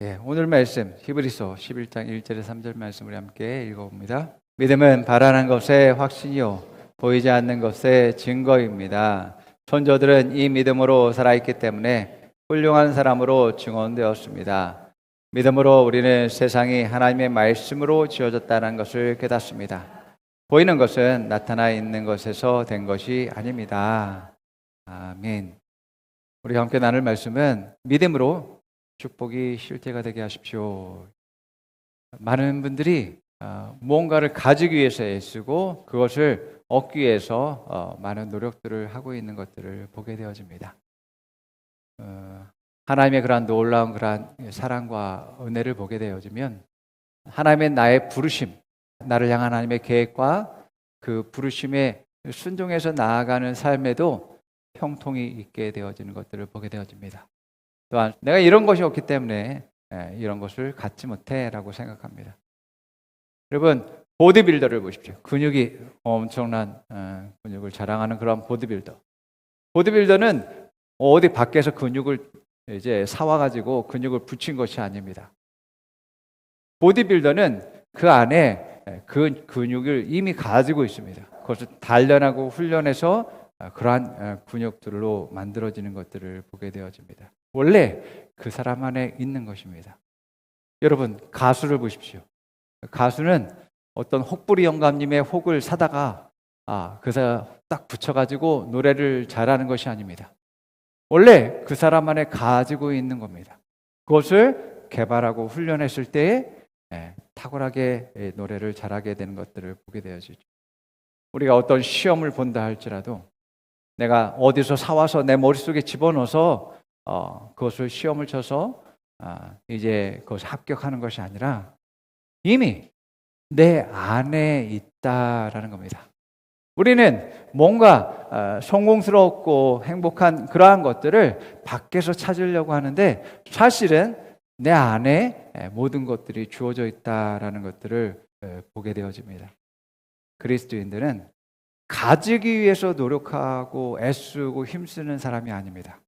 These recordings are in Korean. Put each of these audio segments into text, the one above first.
오늘 말씀 히브리서 11장 1절에 3절 말씀을 함께 읽어봅니다. 믿음은 바라는 것의 확신이요 보이지 않는 것의 증거입니다. 선조들은 이 믿음으로 살아있기 때문에 훌륭한 사람으로 증언되었습니다. 믿음으로 우리는 세상이 하나님의 말씀으로 지어졌다는 것을 깨닫습니다. 보이는 것은 나타나 있는 것에서 된 것이 아닙니다. 아멘. 우리 함께 나눌 말씀은 믿음으로 축복이 실제가 되게 하십시오. 많은 분들이 무언가를 가지기 위해서 애쓰고 그것을 얻기 위해서 많은 노력들을 하고 있는 것들을 보게 되어집니다. 하나님의 그러한 놀라운 그러한 사랑과 은혜를 보게 되어지면 하나님의 나의 부르심, 나를 향한 하나님의 계획과 그 부르심에 순종해서 나아가는 삶에도 형통이 있게 되어지는 것들을 보게 되어집니다. 또한 내가 이런 것이 없기 때문에 이런 것을 갖지 못해 라고 생각합니다. 여러분, 보디빌더를 보십시오. 근육이 엄청난 근육을 자랑하는 그런 보디빌더. 보디빌더는 어디 밖에서 근육을 이제 사와가지고 근육을 붙인 것이 아닙니다. 보디빌더는 그 안에 그 근육을 이미 가지고 있습니다. 그것을 단련하고 훈련해서 그러한 근육들로 만들어지는 것들을 보게 되어집니다. 원래 그 사람 안에 있는 것입니다. 여러분, 가수를 보십시오. 가수는 어떤 혹부리 영감님의 혹을 사다가 그 사람 딱 붙여가지고 노래를 잘하는 것이 아닙니다. 원래 그 사람 안에 가지고 있는 겁니다. 그것을 개발하고 훈련했을 때에 탁월하게 노래를 잘하게 되는 것들을 보게 되어지죠. 우리가 어떤 시험을 본다 할지라도 내가 어디서 사와서 내 머릿속에 집어넣어서 그것을 시험을 쳐서 이제 그것을 합격하는 것이 아니라 이미 내 안에 있다라는 겁니다. 우리는 뭔가 성공스럽고 행복한 그러한 것들을 밖에서 찾으려고 하는데 사실은 내 안에 모든 것들이 주어져 있다라는 것들을 보게 되어집니다. 그리스도인들은 가지기 위해서 노력하고 애쓰고 힘쓰는 사람이 아닙니다.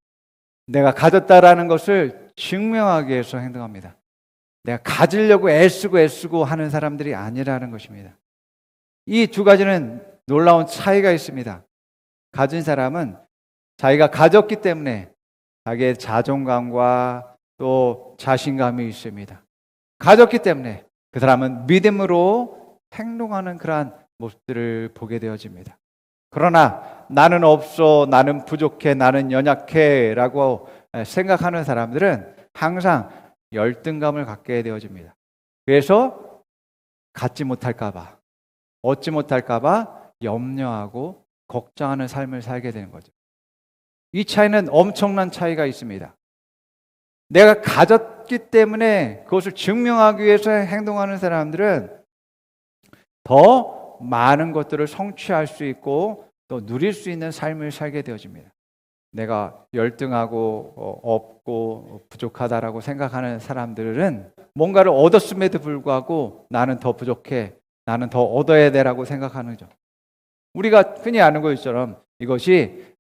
내가 가졌다라는 것을 증명하기 위해서 행동합니다. 내가 가지려고 애쓰고 하는 사람들이 아니라는 것입니다. 이 두 가지는 놀라운 차이가 있습니다. 가진 사람은 자기가 가졌기 때문에 자기의 자존감과 또 자신감이 있습니다. 가졌기 때문에 그 사람은 믿음으로 행동하는 그러한 모습들을 보게 되어집니다. 그러나 나는 없어, 나는 부족해, 나는 연약해 라고 생각하는 사람들은 항상 열등감을 갖게 되어집니다. 그래서 갖지 못할까 봐, 얻지 못할까 봐 염려하고 걱정하는 삶을 살게 되는 거죠. 이 차이는 엄청난 차이가 있습니다. 내가 가졌기 때문에 그것을 증명하기 위해서 행동하는 사람들은 더 많은 것들을 성취할 수 있고 또 누릴 수 있는 삶을 살게 되어집니다. 내가 열등하고 없고 부족하다라고 생각하는 사람들은 뭔가를 얻었음에도 불구하고 나는 더 부족해, 나는 더 얻어야 돼라고 생각하는 거죠. 우리가 흔히 아는 것처럼 이것이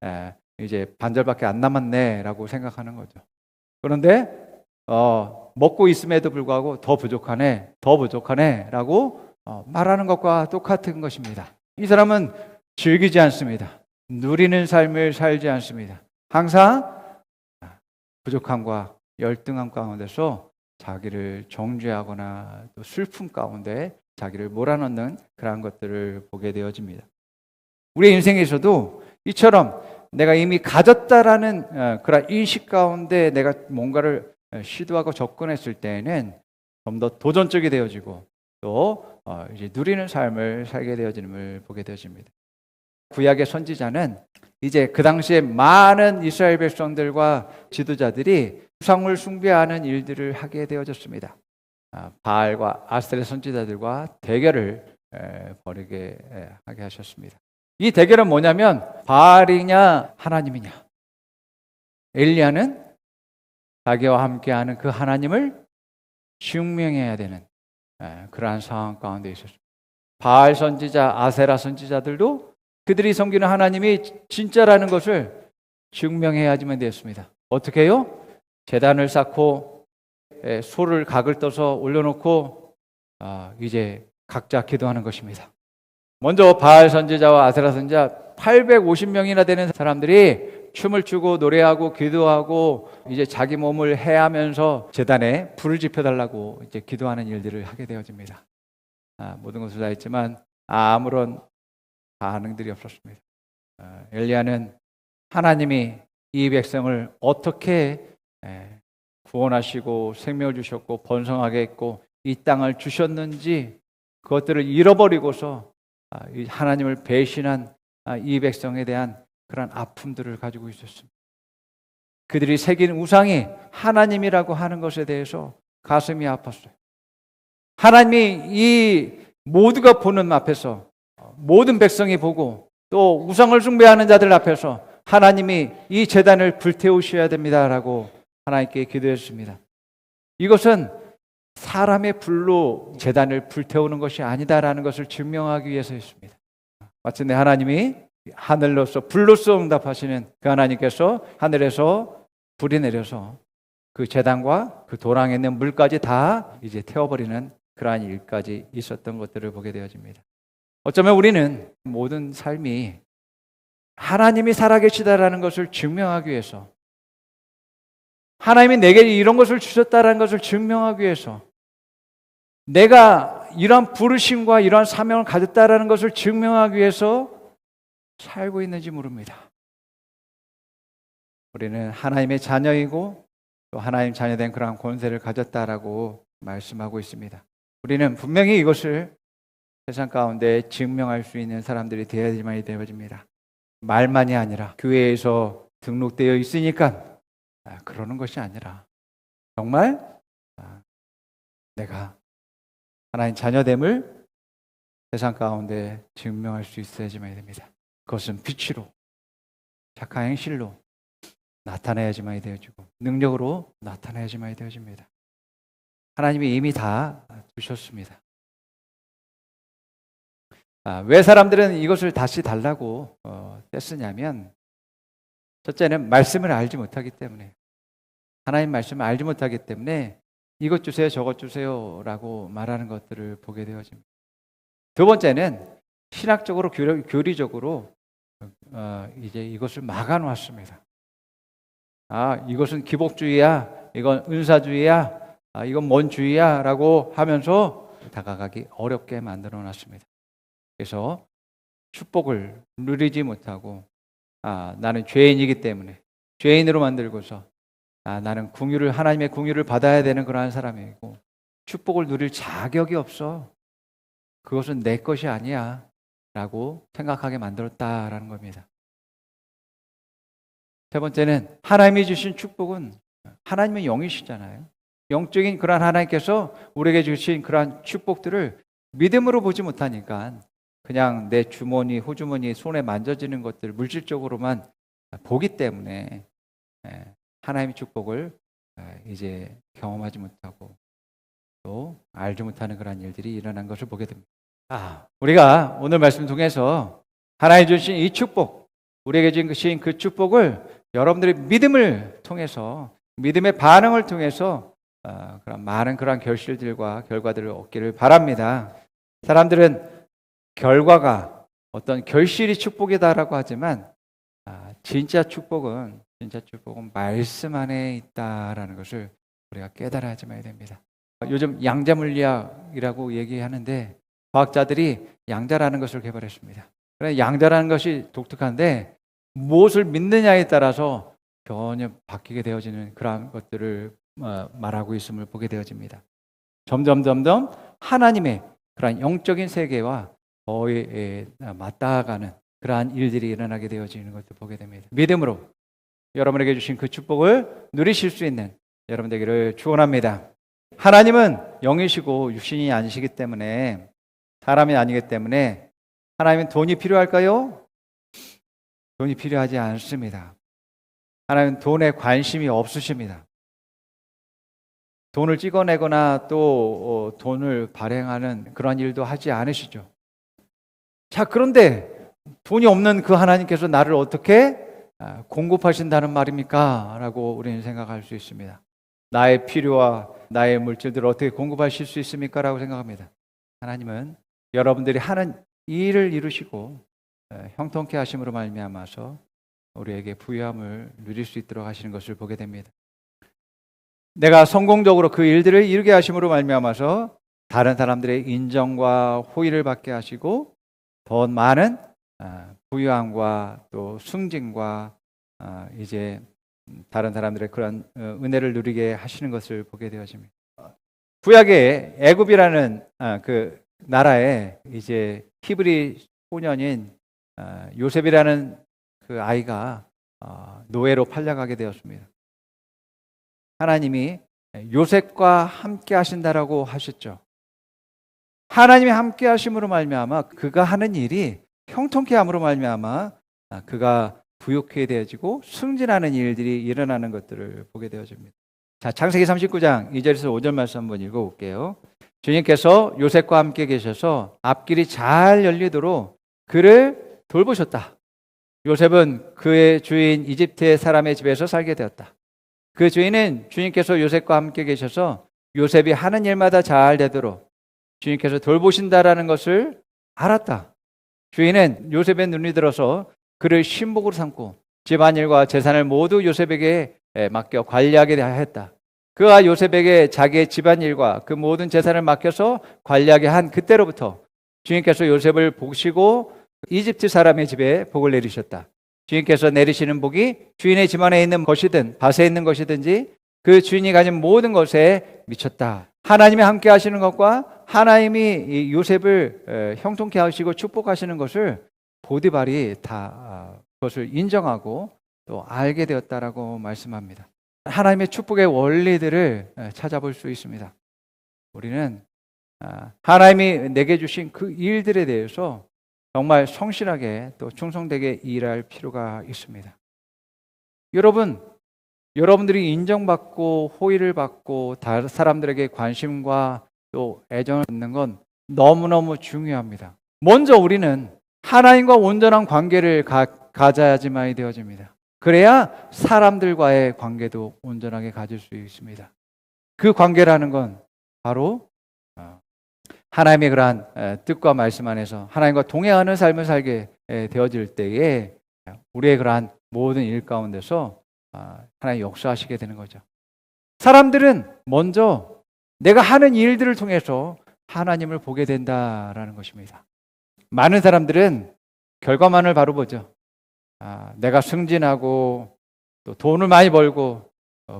이제 반절밖에 안 남았네라고 생각하는 거죠. 그런데 먹고 있음에도 불구하고 더 부족하네라고 말하는 것과 똑같은 것입니다. 이 사람은 즐기지 않습니다. 누리는 삶을 살지 않습니다. 항상 부족함과 열등함 가운데서 자기를 정죄하거나 또 슬픔 가운데 자기를 몰아넣는 그러한 것들을 보게 되어집니다. 우리의 인생에서도 이처럼 내가 이미 가졌다라는 그런 인식 가운데 내가 뭔가를 시도하고 접근했을 때에는 좀 더 도전적이 되어지고 또 이제 누리는 삶을 살게 되어짐을 보게 되어집니다. 구약의 선지자는 이제 그 당시에 많은 이스라엘 백성들과 지도자들이 우상을 숭배하는 일들을 하게 되어졌습니다. 바알과 아스테레 선지자들과 대결을 벌이게 하게 하셨습니다. 이 대결은 뭐냐면 바알이냐 하나님이냐. 엘리야는 자기와 함께하는 그 하나님을 증명해야 되는 그러한 상황 가운데 있었습니다. 바알 선지자, 아세라 선지자들도 그들이 섬기는 하나님이 진짜라는 것을 증명해야지만 되었습니다. 어떻게 해요? 제단을 쌓고 소를 각을 떠서 올려놓고 이제 각자 기도하는 것입니다. 먼저 바알 선지자와 아세라 선지자 850명이나 되는 사람들이 춤을 추고 노래하고 기도하고 이제 자기 몸을 해하면서 제단에 불을 지펴달라고 이제 기도하는 일들을 하게 되어집니다. 모든 것을 다 했지만 아무런 반응들이 없었습니다. 엘리야는 하나님이 이 백성을 어떻게 구원하시고 생명을 주셨고 번성하게 했고 이 땅을 주셨는지 그것들을 잃어버리고서 하나님을 배신한 이 백성에 대한 그런 아픔들을 가지고 있었습니다. 그들이 새긴 우상이 하나님이라고 하는 것에 대해서 가슴이 아팠어요. 하나님이 이 모두가 보는 앞에서 모든 백성이 보고 또 우상을 숭배하는 자들 앞에서 하나님이 이 제단을 불태우셔야 됩니다라고 하나님께 기도했습니다. 이것은 사람의 불로 제단을 불태우는 것이 아니다라는 것을 증명하기 위해서였습니다. 마침내 하나님이 하늘로서 불로서 응답하시는 그 하나님께서 하늘에서 불이 내려서 그 제단과 그 도랑에 있는 물까지 다 이제 태워버리는 그러한 일까지 있었던 것들을 보게 되어집니다. 어쩌면 우리는 모든 삶이 하나님이 살아계시다라는 것을 증명하기 위해서 하나님이 내게 이런 것을 주셨다라는 것을 증명하기 위해서 내가 이러한 부르심과 이러한 사명을 가졌다라는 것을 증명하기 위해서 살고 있는지 모릅니다. 우리는 하나님의 자녀이고 또 하나님 자녀된 그러한 권세를 가졌다라고 말씀하고 있습니다. 우리는 분명히 이것을 세상 가운데 증명할 수 있는 사람들이 되어야지만 되어집니다. 말만이 아니라 교회에서 등록되어 있으니까 그러는 것이 아니라 정말 내가 하나님 자녀됨을 세상 가운데 증명할 수 있어야지만 됩니다. 그것은 빛으로 착한 행실로 나타내야지만 되어지고 능력으로 나타내야지만 되어집니다. 하나님이 이미 다 주셨습니다. 왜 사람들은 이것을 다시 달라고 떼쓰냐면 첫째는 말씀을 알지 못하기 때문에 하나님 말씀을 알지 못하기 때문에 이것 주세요 저것 주세요 라고 말하는 것들을 보게 되어집니다. 두 번째는 신학적으로 교리적으로 이제 이것을 막아놓았습니다. 이것은 기복주의야, 이건 은사주의야, 이건 뭔 주의야 라고 하면서 다가가기 어렵게 만들어 놨습니다. 그래서 축복을 누리지 못하고 나는 죄인이기 때문에 죄인으로 만들고서 나는 하나님의 긍휼을 받아야 되는 그러한 사람이고 축복을 누릴 자격이 없어. 그것은 내 것이 아니야 라고 생각하게 만들었다라는 겁니다. 세 번째는 하나님이 주신 축복은 하나님의 영이시잖아요. 영적인 그러한 하나님께서 우리에게 주신 그러한 축복들을 믿음으로 보지 못하니까 그냥 내 주머니, 호주머니, 손에 만져지는 것들 물질적으로만 보기 때문에 하나님의 축복을 이제 경험하지 못하고 또 알지 못하는 그런 일들이 일어난 것을 보게 됩니다. 우리가 오늘 말씀 통해서 하나님 주신 이 축복, 우리에게 주신 그 축복을 여러분들의 믿음을 통해서 믿음의 반응을 통해서 그런 많은 그런 결실들과 결과들을 얻기를 바랍니다. 사람들은 결과가 어떤 결실이 축복이다라고 하지만 진짜 축복은 말씀 안에 있다라는 것을 우리가 깨달아야지만 됩니다. 요즘 양자 물리학이라고 얘기하는데 과학자들이 양자라는 것을 개발했습니다. 그래서 양자라는 것이 독특한데 무엇을 믿느냐에 따라서 전혀 바뀌게 되어지는 그런 것들을 말하고 있음을 보게 되어집니다. 점점 하나님의 그런 영적인 세계와 거의 맞닿아가는 그러한 일들이 일어나게 되어지는 것을 보게 됩니다. 믿음으로 여러분에게 주신 그 축복을 누리실 수 있는 여러분 되기를 축원합니다. 하나님은 영이시고 육신이 아니시기 때문에 사람이 아니기 때문에 하나님은 돈이 필요할까요? 돈이 필요하지 않습니다. 하나님은 돈에 관심이 없으십니다. 돈을 찍어내거나 또 돈을 발행하는 그런 일도 하지 않으시죠. 자, 그런데 돈이 없는 그 하나님께서 나를 어떻게 공급하신다는 말입니까? 라고 우리는 생각할 수 있습니다. 나의 필요와 나의 물질들을 어떻게 공급하실 수 있습니까? 라고 생각합니다. 하나님은 여러분들이 하는 일을 이루시고 형통케 하심으로 말미암아서 우리에게 부유함을 누릴 수 있도록 하시는 것을 보게 됩니다. 내가 성공적으로 그 일들을 이루게 하심으로 말미암아서 다른 사람들의 인정과 호의를 받게 하시고 더 많은 부유함과 또 승진과 이제 다른 사람들의 그런 은혜를 누리게 하시는 것을 보게 되어집니다. 구약의 애굽이라는 그 나라에 이제 히브리 소년인 요셉이라는 그 아이가 노예로 팔려가게 되었습니다. 하나님이 요셉과 함께 하신다라고 하셨죠. 하나님이 함께 하심으로 말미암아 그가 하는 일이 형통케 함으로 말미암아 그가 부욕해 되어지고 승진하는 일들이 일어나는 것들을 보게 되어집니다. 자, 창세기 39장 2절에서 5절 말씀 한번 읽어볼게요. 주님께서 요셉과 함께 계셔서 앞길이 잘 열리도록 그를 돌보셨다. 요셉은 그의 주인 이집트의 사람의 집에서 살게 되었다. 그 주인은 주님께서 요셉과 함께 계셔서 요셉이 하는 일마다 잘 되도록 주님께서 돌보신다라는 것을 알았다. 주인은 요셉의 눈이 들어서 그를 신복으로 삼고 집안일과 재산을 모두 요셉에게 맡겨 관리하게 했다. 그가 요셉에게 자기의 집안일과 그 모든 재산을 맡겨서 관리하게 한 그때로부터 주님께서 요셉을 보시고 이집트 사람의 집에 복을 내리셨다. 주인께서 내리시는 복이 주인의 집안에 있는 것이든 밭에 있는 것이든지 그 주인이 가진 모든 것에 미쳤다. 하나님이 함께 하시는 것과 하나님이 이 요셉을 형통케 하시고 축복하시는 것을 보디발이 다 그것을 인정하고 또 알게 되었다라고 말씀합니다. 하나님의 축복의 원리들을 찾아볼 수 있습니다. 우리는 하나님이 내게 주신 그 일들에 대해서 정말 성실하게 또 충성되게 일할 필요가 있습니다. 여러분들이 인정받고 호의를 받고 다른 사람들에게 관심과 또 애정을 받는 건 너무너무 중요합니다. 먼저 우리는 하나님과 온전한 관계를 가져야지만이 되어집니다. 그래야 사람들과의 관계도 온전하게 가질 수 있습니다. 그 관계라는 건 바로 하나님의 그러한 뜻과 말씀 안에서 하나님과 동행하는 삶을 살게 되어질 때에 우리의 그러한 모든 일 가운데서 하나님 역사하시게 되는 거죠. 사람들은 먼저 내가 하는 일들을 통해서 하나님을 보게 된다라는 것입니다. 많은 사람들은 결과만을 바로 보죠. 내가 승진하고 또 돈을 많이 벌고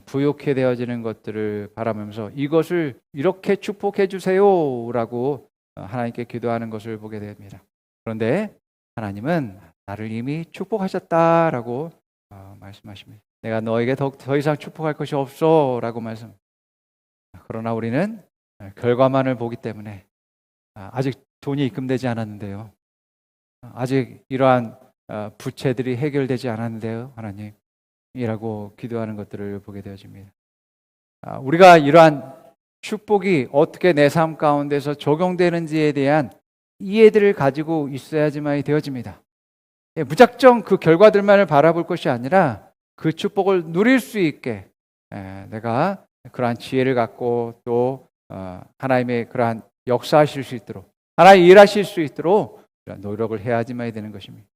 부욕해 되어지는 것들을 바라면서 이것을 이렇게 축복해 주세요라고 하나님께 기도하는 것을 보게 됩니다. 그런데 하나님은 나를 이미 축복하셨다라고 말씀하십니다. 내가 너에게 더 이상 축복할 것이 없어라고 말씀. 그러나 우리는 결과만을 보기 때문에 아직 돈이 입금되지 않았는데요. 아직 이러한 부채들이 해결되지 않았는데요. 하나님이라고 기도하는 것들을 보게 되어집니다. 우리가 이러한 축복이 어떻게 내 삶 가운데서 적용되는지에 대한 이해들을 가지고 있어야지만이 되어집니다. 무작정 그 결과들만을 바라볼 것이 아니라 그 축복을 누릴 수 있게 내가 그러한 지혜를 갖고 또 하나님의 그러한 역사하실 수 있도록 하나님 일하실 수 있도록 노력을 해야지만이 되는 것입니다.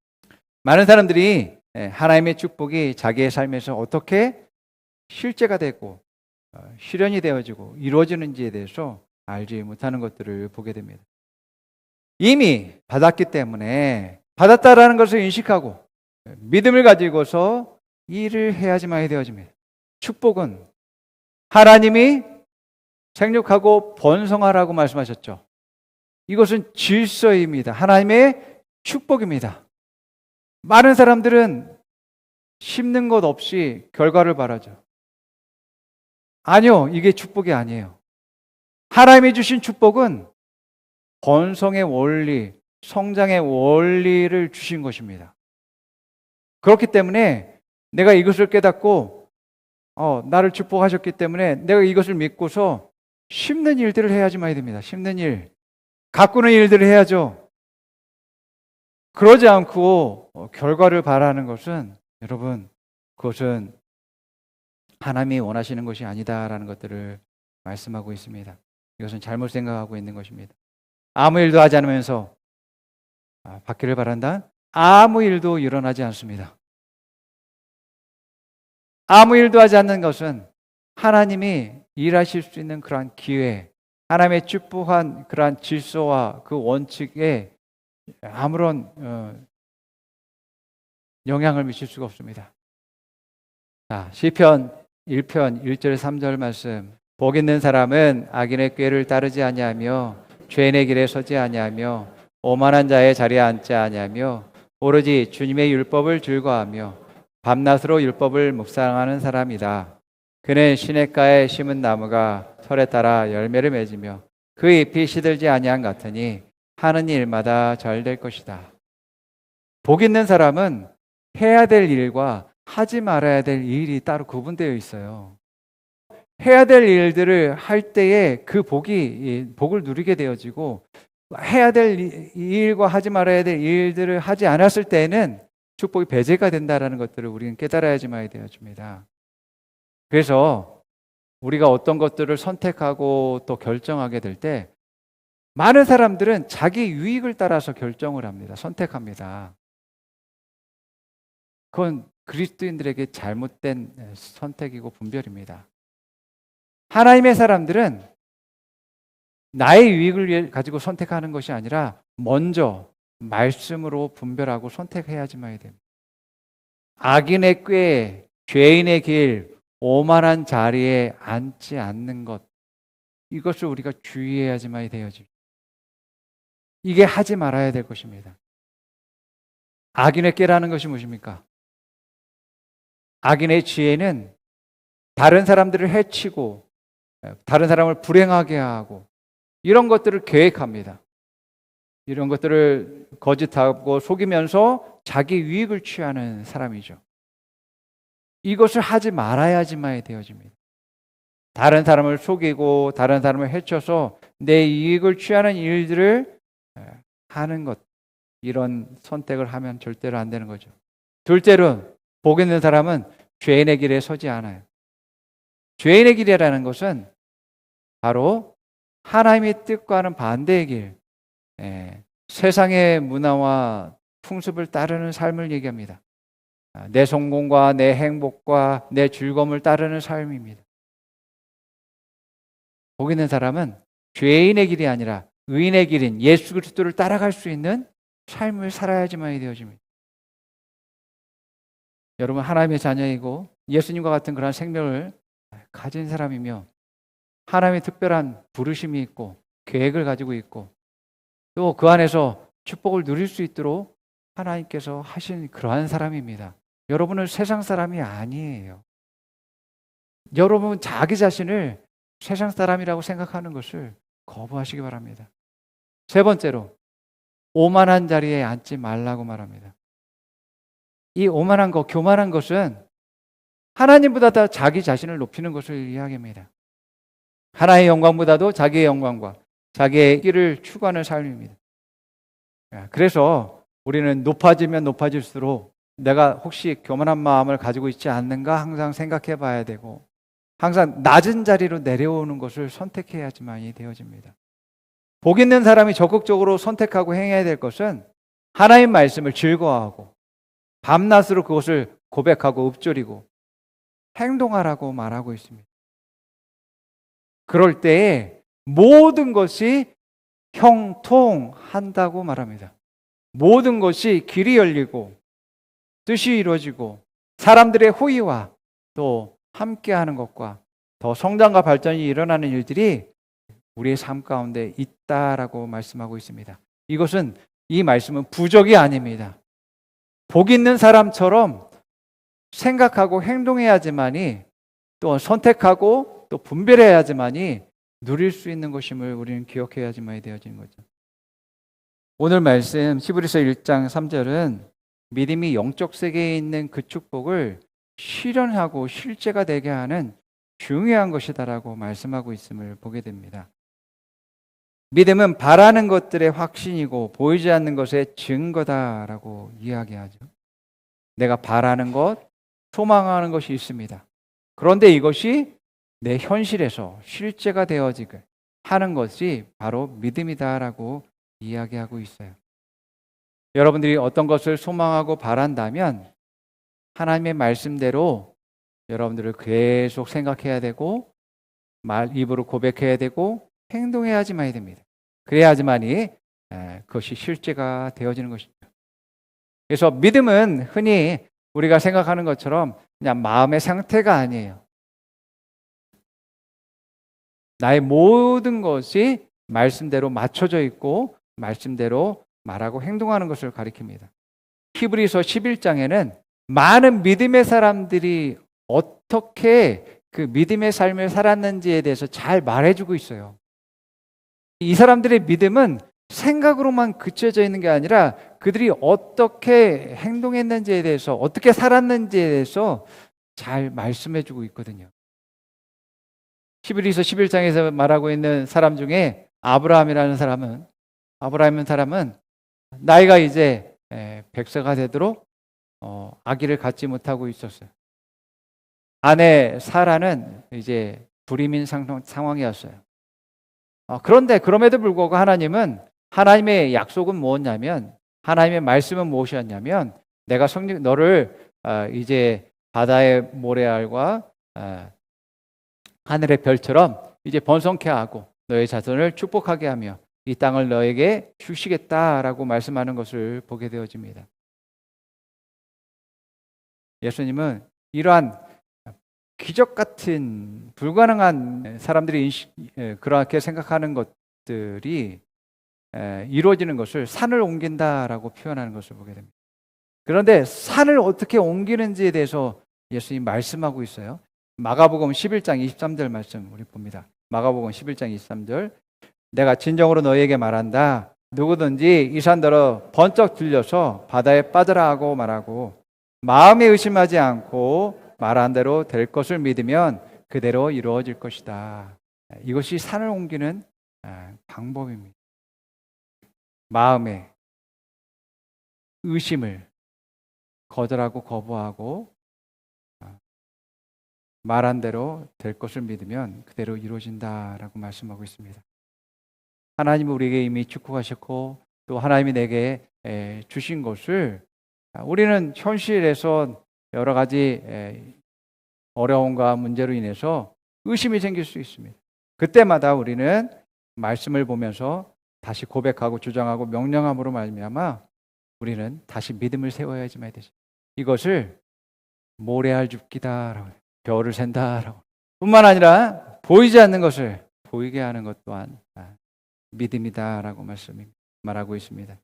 많은 사람들이 하나님의 축복이 자기의 삶에서 어떻게 실제가 되고 실현이 되어지고 이루어지는지에 대해서 알지 못하는 것들을 보게 됩니다. 이미 받았기 때문에 받았다라는 것을 인식하고 믿음을 가지고서 일을 해야지만이 되어집니다. 축복은 하나님이 생육하고 번성하라고 말씀하셨죠. 이것은 질서입니다. 하나님의 축복입니다. 많은 사람들은 심는 것 없이 결과를 바라죠. 아니요, 이게 축복이 아니에요. 하나님이 주신 축복은 번성의 원리, 성장의 원리를 주신 것입니다. 그렇기 때문에 내가 이것을 깨닫고 나를 축복하셨기 때문에 내가 이것을 믿고서 심는 일들을 해야지만이 됩니다. 심는 일, 가꾸는 일들을 해야죠. 그러지 않고 결과를 바라는 것은 여러분 그것은 하나님이 원하시는 것이 아니다라는 것들을 말씀하고 있습니다. 이것은 잘못 생각하고 있는 것입니다. 아무 일도 하지 않으면서 받기를 바란다? 아무 일도 일어나지 않습니다. 아무 일도 하지 않는 것은 하나님이 일하실 수 있는 그러한 기회, 하나님의 축복한 그러한 질서와 그 원칙에 아무런 영향을 미칠 수가 없습니다. 자, 시편 1편 1절 3절 말씀. 복 있는 사람은 악인의 꾀를 따르지 아니하며 죄인의 길에 서지 아니하며 오만한 자의 자리에 앉지 아니하며 오로지 주님의 율법을 즐거워하며 밤낮으로 율법을 묵상하는 사람이다. 그는 시냇가에 심은 나무가 설에 따라 열매를 맺으며 그 잎이 시들지 아니한 같으니 하는 일마다 잘 될 것이다. 복 있는 사람은 해야 될 일과 하지 말아야 될 일이 따로 구분되어 있어요. 해야 될 일들을 할 때에 그 복을 누리게 되어지고, 해야 될 일과 하지 말아야 될 일들을 하지 않았을 때에는 축복이 배제가 된다라는 것들을 우리는 깨달아야지만 되어집니다. 그래서 우리가 어떤 것들을 선택하고 또 결정하게 될 때 많은 사람들은 자기 유익을 따라서 결정을 합니다. 선택합니다. 그건 그리스도인들에게 잘못된 선택이고 분별입니다. 하나님의 사람들은 나의 유익을 가지고 선택하는 것이 아니라 먼저 말씀으로 분별하고 선택해야지만 됩니다. 악인의 꾀, 죄인의 길, 오만한 자리에 앉지 않는 것, 이것을 우리가 주의해야지만 되어집니다. 이게 하지 말아야 될 것입니다. 악인의 꾀라는 것이 무엇입니까? 악인의 지혜는 다른 사람들을 해치고 다른 사람을 불행하게 하고 이런 것들을 계획합니다. 이런 것들을 거짓하고 속이면서 자기 유익을 취하는 사람이죠. 이것을 하지 말아야지만 되어집니다. 다른 사람을 속이고 다른 사람을 해쳐서 내 이익을 취하는 일들을 하는 것, 이런 선택을 하면 절대로 안 되는 거죠. 둘째로, 복 있는 사람은 죄인의 길에 서지 않아요. 죄인의 길이라는 것은 바로 하나님의 뜻과는 반대의 길, 세상의 문화와 풍습을 따르는 삶을 얘기합니다. 내 성공과 내 행복과 내 즐거움을 따르는 삶입니다. 복 있는 사람은 죄인의 길이 아니라 의인의 길인 예수 그리스도를 따라갈 수 있는 삶을 살아야지만 되어집니다. 여러분, 하나님의 자녀이고 예수님과 같은 그런 생명을 가진 사람이며 하나님의 특별한 부르심이 있고 계획을 가지고 있고 또 그 안에서 축복을 누릴 수 있도록 하나님께서 하신 그러한 사람입니다. 여러분은 세상 사람이 아니에요. 여러분 자기 자신을 세상 사람이라고 생각하는 것을 거부하시기 바랍니다. 세 번째로, 오만한 자리에 앉지 말라고 말합니다. 이 오만한 것, 교만한 것은 하나님보다 더 자기 자신을 높이는 것을 이야기합니다. 하나의 영광보다도 자기의 영광과 자기의 길을 추구하는 삶입니다. 그래서 우리는 높아지면 높아질수록 내가 혹시 교만한 마음을 가지고 있지 않는가 항상 생각해 봐야 되고 항상 낮은 자리로 내려오는 것을 선택해야지만이 되어집니다. 복 있는 사람이 적극적으로 선택하고 행해야 될 것은 하나님 말씀을 즐거워하고 밤낮으로 그것을 고백하고 읊조리고 행동하라고 말하고 있습니다. 그럴 때에 모든 것이 형통한다고 말합니다. 모든 것이 길이 열리고 뜻이 이루어지고 사람들의 호의와 또 함께하는 것과 더 성장과 발전이 일어나는 일들이 우리의 삶 가운데 있다라고 말씀하고 있습니다. 이 말씀은 부족이 아닙니다. 복 있는 사람처럼 생각하고 행동해야지만이 또 선택하고 또 분별해야지만이 누릴 수 있는 것임을 우리는 기억해야지만이 되어지는 거죠. 오늘 말씀 히브리서 1장 3절은 믿음이 영적 세계에 있는 그 축복을 실현하고 실제가 되게 하는 중요한 것이다라고 말씀하고 있음을 보게 됩니다. 믿음은 바라는 것들의 확신이고 보이지 않는 것의 증거다라고 이야기하죠. 내가 바라는 것, 소망하는 것이 있습니다. 그런데 이것이 내 현실에서 실제가 되어지게 하는 것이 바로 믿음이다라고 이야기하고 있어요. 여러분들이 어떤 것을 소망하고 바란다면 하나님의 말씀대로 여러분들을 계속 생각해야 되고 입으로 고백해야 되고 행동해야지만이 됩니다. 그래야지만이 그것이 실제가 되어지는 것이죠. 그래서 믿음은 흔히 우리가 생각하는 것처럼 그냥 마음의 상태가 아니에요. 나의 모든 것이 말씀대로 맞춰져 있고 말씀대로 말하고 행동하는 것을 가리킵니다. 히브리서 11장에는 많은 믿음의 사람들이 어떻게 그 믿음의 삶을 살았는지에 대해서 잘 말해주고 있어요. 이 사람들의 믿음은 생각으로만 그쳐져 있는 게 아니라 그들이 어떻게 행동했는지에 대해서 어떻게 살았는지에 대해서 잘 말씀해주고 있거든요. 히브리서 11장에서 말하고 있는 사람 중에 아브라함이라는 사람은 나이가 이제 100세가 되도록 아기를 갖지 못하고 있었어요. 아내 사라는 이제 불임인 상황이었어요. 그런데 그럼에도 불구하고 하나님의 약속은 무엇냐면 하나님의 말씀은 무엇이었냐면 내가 너를 이제 바다의 모래알과 하늘의 별처럼 이제 번성케 하고 너의 자손을 축복하게 하며 이 땅을 너에게 주시겠다라고 말씀하는 것을 보게 되어집니다. 예수님은 이러한 기적 같은 불가능한 사람들이 그렇게 생각하는 것들이 이루어지는 것을 산을 옮긴다라고 표현하는 것을 보게 됩니다. 그런데 산을 어떻게 옮기는지에 대해서 예수님이 말씀하고 있어요. 마가복음 11장 23절 말씀 우리 봅니다. 마가복음 11장 23절 내가 진정으로 너희에게 말한다. 누구든지 이 산더러 번쩍 들려서 바다에 빠져라 하고 말하고 마음에 의심하지 않고 말한 대로 될 것을 믿으면 그대로 이루어질 것이다. 이것이 산을 옮기는 방법입니다. 마음에 의심을 거절하고 거부하고 말한 대로 될 것을 믿으면 그대로 이루어진다라고 말씀하고 있습니다. 하나님은 우리에게 이미 축복하셨고 또 하나님이 내게 주신 것을 우리는 현실에서 여러 가지 어려움과 문제로 인해서 의심이 생길 수 있습니다. 그때마다 우리는 말씀을 보면서 다시 고백하고 주장하고 명령함으로 말미암아 우리는 다시 믿음을 세워야지만 되죠. 이것을 모래알 줍기다라고 별을 샌다라고 뿐만 아니라 보이지 않는 것을 보이게 하는 것 또한 믿음이다라고 말하고 있습니다.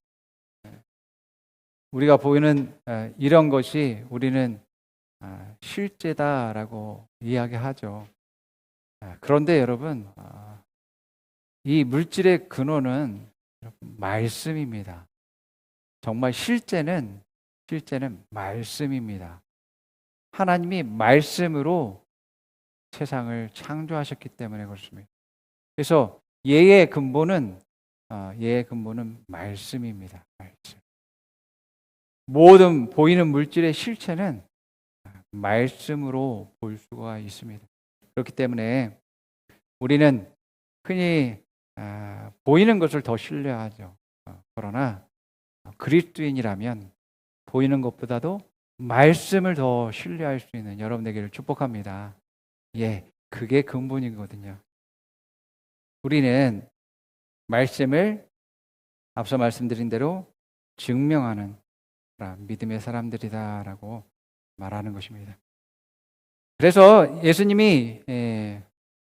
우리가 보이는 이런 것이 우리는 실제다라고 이야기하죠. 그런데 여러분 이 물질의 근원은 말씀입니다. 정말 실제는 말씀입니다. 하나님이 말씀으로 세상을 창조하셨기 때문에 그렇습니다. 그래서 예의 근본은 말씀입니다. 말씀. 모든 보이는 물질의 실체는 말씀으로 볼 수가 있습니다. 그렇기 때문에 우리는 흔히 보이는 것을 더 신뢰하죠. 그러나 그리스도인이라면 보이는 것보다도 말씀을 더 신뢰할 수 있는 여러분에게를 축복합니다. 그게 근본이거든요. 우리는 말씀을 앞서 말씀드린 대로 증명하는 믿음의 사람들이다라고 말하는 것입니다. 그래서 예수님이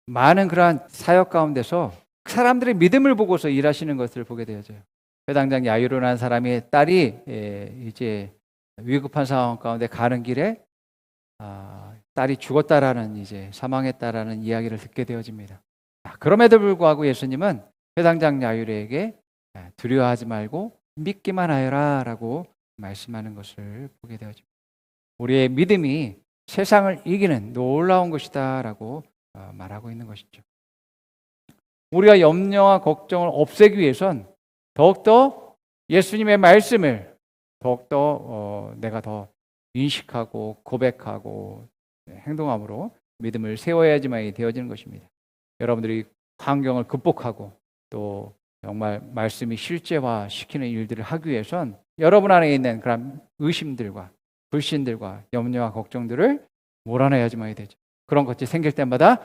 많은 그러한 사역 가운데서 사람들의 믿음을 보고서 일하시는 것을 보게 되어져요. 회당장 야이로라는 사람의 딸이 이제 위급한 상황 가운데 가는 길에 딸이 죽었다라는 이제 사망했다라는 이야기를 듣게 되어집니다. 그럼에도 불구하고 예수님은 회당장 야이로에게 두려워하지 말고 믿기만 하여라라고 말씀하는 것을 보게 되어집니다. 우리의 믿음이 세상을 이기는 놀라운 것이다라고 말하고 있는 것이죠. 우리가 염려와 걱정을 없애기 위해선 더욱더 예수님의 말씀을 더욱더 내가 더 인식하고 고백하고 행동함으로 믿음을 세워야지만이 되어지는 것입니다. 여러분들이 환경을 극복하고 또 정말 말씀이 실제화시키는 일들을 하기 위해선 여러분 안에 있는 그런 의심들과 불신들과 염려와 걱정들을 몰아내야지만이 되죠. 그런 것이 생길 때마다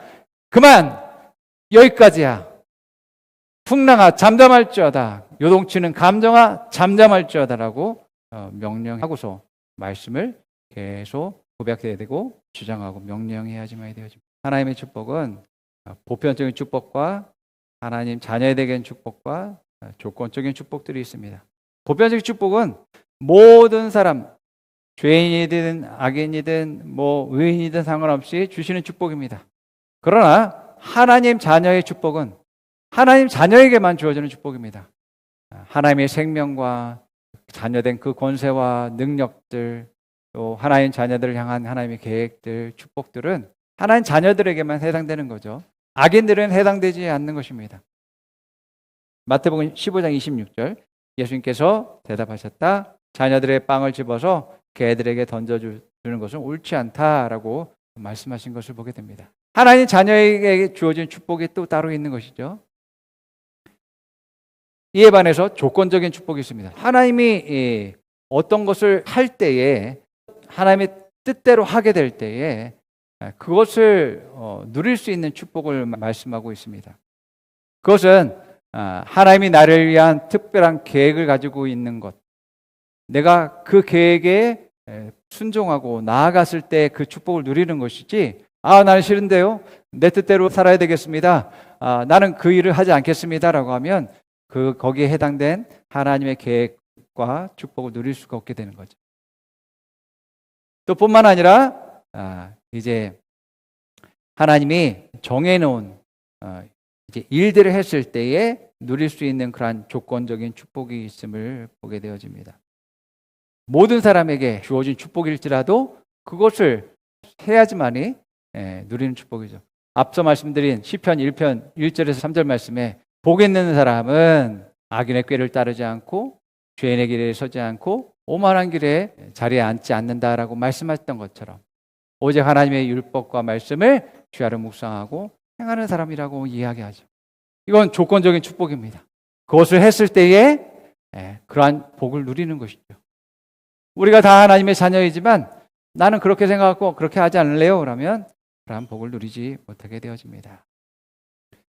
그만! 여기까지야! 풍랑아 잠잠할지어다. 요동치는 감정아 잠잠할지어다라고 명령하고서 말씀을 계속 고백해야 되고 주장하고 명령해야지만이 되어집니다. 하나님의 축복은 보편적인 축복과 하나님 자녀에게는 축복과 조건적인 축복들이 있습니다. 보편적인 축복은 모든 사람, 죄인이든 악인이든 의인이든 상관없이 주시는 축복입니다. 그러나 하나님 자녀의 축복은 하나님 자녀에게만 주어지는 축복입니다. 하나님의 생명과 자녀된 그 권세와 능력들, 또 하나님 자녀들을 향한 하나님의 계획들, 축복들은 하나님 자녀들에게만 해당되는 거죠. 악인들은 해당되지 않는 것입니다. 마태복음 15장 26절 예수님께서 대답하셨다. 자녀들의 빵을 집어서 개들에게 던져주는 것은 옳지 않다라고 말씀하신 것을 보게 됩니다. 하나님 자녀에게 주어진 축복이 또 따로 있는 것이죠. 이에 반해서 조건적인 축복이 있습니다. 하나님이 어떤 것을 할 때에 하나님의 뜻대로 하게 될 때에 그것을 누릴 수 있는 축복을 말씀하고 있습니다. 그것은 하나님이 나를 위한 특별한 계획을 가지고 있는 것, 내가 그 계획에 순종하고 나아갔을 때 그 축복을 누리는 것이지, 나는 싫은데요, 내 뜻대로 살아야 되겠습니다, 나는 그 일을 하지 않겠습니다라고 하면 거기에 해당된 하나님의 계획과 축복을 누릴 수가 없게 되는 거죠. 또 뿐만 아니라 이제 하나님이 정해놓은 이제 일들을 했을 때에 누릴 수 있는 그러한 조건적인 축복이 있음을 보게 되어집니다. 모든 사람에게 주어진 축복일지라도 그것을 해야지만이 누리는 축복이죠. 앞서 말씀드린 시편 1편 1절에서 3절 말씀에 복 있는 사람은 악인의 꾀를 따르지 않고 죄인의 길에 서지 않고 오만한 길에 자리에 앉지 않는다라고 말씀하셨던 것처럼 오직 하나님의 율법과 말씀을 주야로 묵상하고 행하는 사람이라고 이야기하죠. 이건 조건적인 축복입니다. 그것을 했을 때에 그러한 복을 누리는 것이죠. 우리가 다 하나님의 자녀이지만 나는 그렇게 생각하고 그렇게 하지 않을래요? 그러면 그러한 복을 누리지 못하게 되어집니다.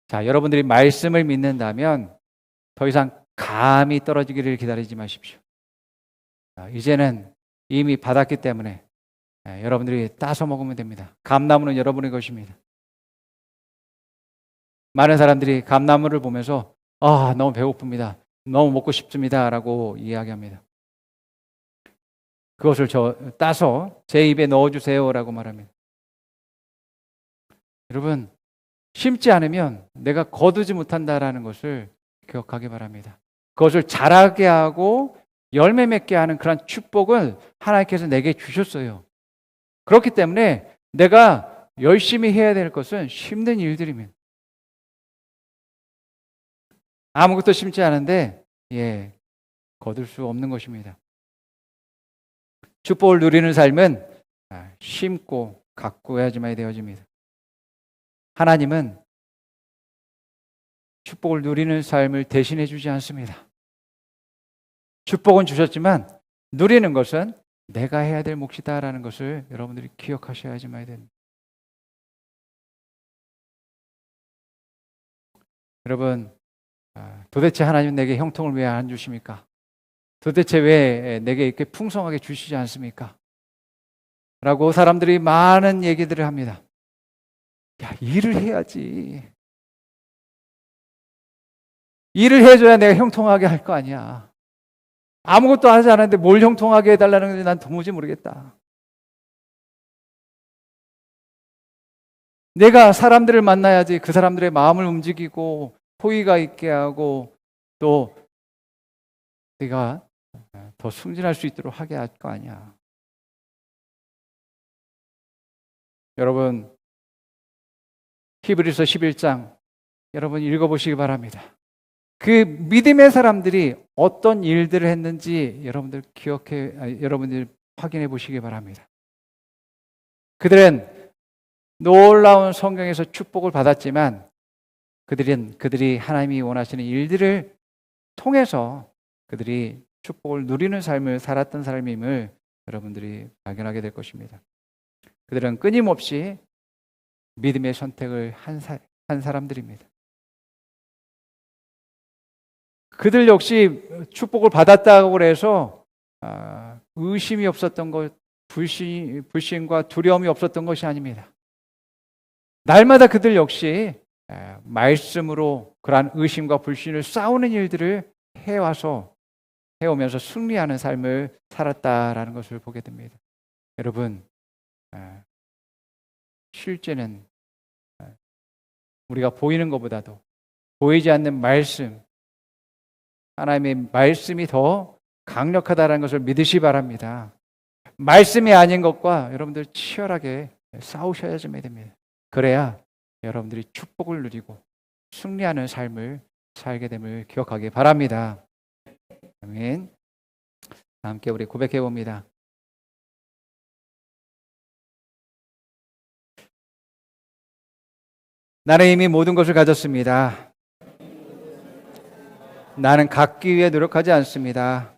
자, 여러분들이 말씀을 믿는다면 더 이상 감이 떨어지기를 기다리지 마십시오. 이제는 이미 받았기 때문에 여러분들이 따서 먹으면 됩니다. 감나무는 여러분의 것입니다. 많은 사람들이 감나무를 보면서 너무 배고픕니다, 너무 먹고 싶습니다 라고 이야기합니다. 그것을 따서 제 입에 넣어주세요 라고 말합니다. 여러분, 심지 않으면 내가 거두지 못한다라는 것을 기억하기 바랍니다. 그것을 자라게 하고 열매 맺게 하는 그런 축복을 하나님께서 내게 주셨어요. 그렇기 때문에 내가 열심히 해야 될 것은 힘든 일들입니다. 아무것도 심지 않은데 거둘 수 없는 것입니다. 축복을 누리는 삶은 심고 가꾸어야지만 되어집니다. 하나님은 축복을 누리는 삶을 대신해 주지 않습니다. 축복은 주셨지만 누리는 것은 내가 해야 될 몫이다라는 것을 여러분들이 기억하셔야지만 됩니다. 여러분, 도대체 하나님은 내게 형통을 왜 안 주십니까? 도대체 왜 내게 이렇게 풍성하게 주시지 않습니까? 라고 사람들이 많은 얘기들을 합니다. 일을 해야지. 일을 해줘야 내가 형통하게 할 거 아니야. 아무것도 하지 않았는데 뭘 형통하게 해달라는 건지 난 도무지 모르겠다. 내가 사람들을 만나야지 그 사람들의 마음을 움직이고 호의가 있게 하고 또 내가 더 승진할 수 있도록 하게 할 거 아니야. 여러분, 히브리서 11장 여러분 읽어보시기 바랍니다. 그 믿음의 사람들이 어떤 일들을 했는지 여러분들 확인해 보시기 바랍니다. 그들은 놀라운 성경에서 축복을 받았지만 그들이 하나님이 원하시는 일들을 통해서 그들이 축복을 누리는 삶을 살았던 삶임을 여러분들이 발견하게 될 것입니다. 그들은 끊임없이 믿음의 선택을 한 사람들입니다. 그들 역시 축복을 받았다고 해서 의심이 없었던 것, 불신과 두려움이 없었던 것이 아닙니다. 날마다 그들 역시 말씀으로 그러한 의심과 불신을 싸우는 일들을 해오면서 승리하는 삶을 살았다라는 것을 보게 됩니다. 여러분, 실제는 우리가 보이는 것보다도 보이지 않는 말씀, 하나님의 말씀이 더 강력하다는 것을 믿으시 바랍니다. 말씀이 아닌 것과 여러분들 치열하게 싸우셔야지만 됩니다. 그래야 여러분들이 축복을 누리고 승리하는 삶을 살게 됨을 기억하기 바랍니다. 아멘. 함께 우리 고백해 봅니다. 나는 이미 모든 것을 가졌습니다. 나는 갖기 위해 노력하지 않습니다.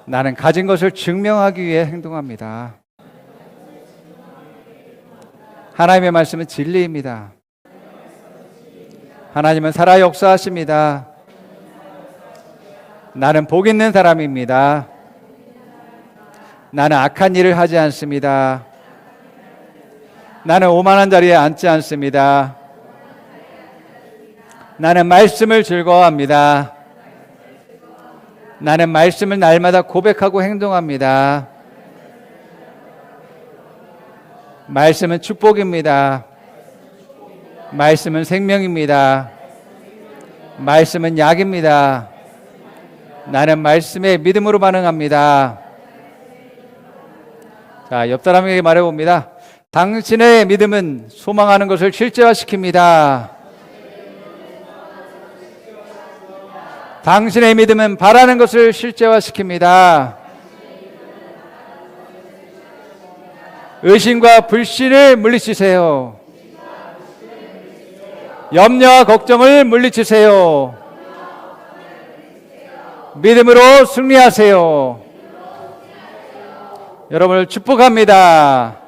나는 가진 것을 증명하기 위해 행동합니다. 하나님의 말씀은 진리입니다. 하나님은 살아 역사하십니다. 나는 복 있는 사람입니다. 나는 악한 일을 하지 않습니다. 나는 오만한 자리에 앉지 않습니다. 나는 말씀을 즐거워합니다. 나는 말씀을 날마다 고백하고 행동합니다. 말씀은 축복입니다. 말씀은 생명입니다. 말씀은 약입니다. 나는 말씀에 믿음으로 반응합니다. 자, 옆 사람에게 말해봅니다. 당신의 믿음은 소망하는 것을 실제화시킵니다. 당신의 믿음은 바라는 것을 실제화시킵니다. 의심과 불신을 물리치세요. 염려와 걱정을 물리치세요. 믿음으로 승리하세요. 여러분을 축복합니다.